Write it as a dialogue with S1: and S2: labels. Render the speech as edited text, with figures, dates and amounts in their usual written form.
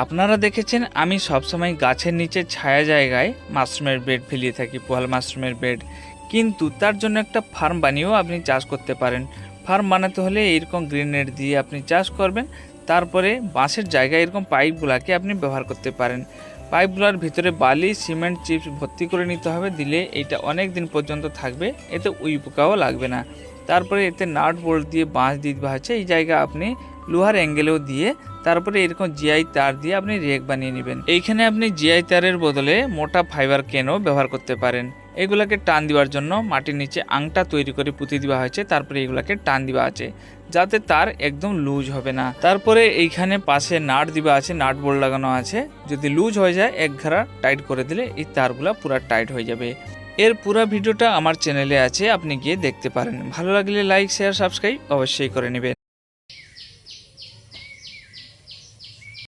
S1: আপনারা দেখেছেন আমি সবসময় গাছের নিচে ছায়া জায়গায় মাশরুমের বেড ফেলিয়ে থাকি, পোয়াল মাশরুমের বেড। কিন্তু তার জন্য একটা ফার্ম বানিয়েও আপনি চাষ করতে পারেন। ফার্ম বানাতে হলে এইরকম গ্রিন নেট দিয়ে আপনি চাষ করবেন। তারপরে বাঁশের জায়গায় এরকম পাইপগুলোকে আপনি ব্যবহার করতে পারেন। পাইপগুলোর ভিতরে বালি, সিমেন্ট, চিপস ভর্তি করে নিতে হবে। দিলে এইটা অনেক দিন পর্যন্ত থাকবে, এতে উই পোকাও লাগবে না। তারপরে এতে নাট বোল্ট দিয়ে বাঁশ দিয়ে দেওয়া হচ্ছে। এই জায়গা আপনি লোহার অ্যাঙ্গেলেও দিয়ে তারপরে এরকম জিআই তার দিয়ে আপনি রেক বানিয়ে নেবেন। এইখানে আপনি জিআই তারের বদলে মোটা ফাইবার কেনও ব্যবহার করতে পারেন। এগুলাকে টান দেওয়ার জন্য মাটির নিচে আংটা তৈরি করে পুঁতে দেওয়া হয়েছে। তারপরে এগুলাকে টান দেওয়া আছে যাতে তার একদম লুজ হবে না। তারপরে এইখানে পাশে নাট দেওয়া আছে, নাট বোল্ট লাগানো আছে। যদি লুজ হয়ে যায় এক ঘাড়া টাইট করে দিলে এই তারগুলা পুরা টাইট হয়ে যাবে। এর পুরো ভিডিওটা আমার চ্যানেলে আছে, আপনি গিয়ে দেখতে পারেন। ভালো লাগলে লাইক, শেয়ার, সাবস্ক্রাইব অবশ্যই করে নেবেন।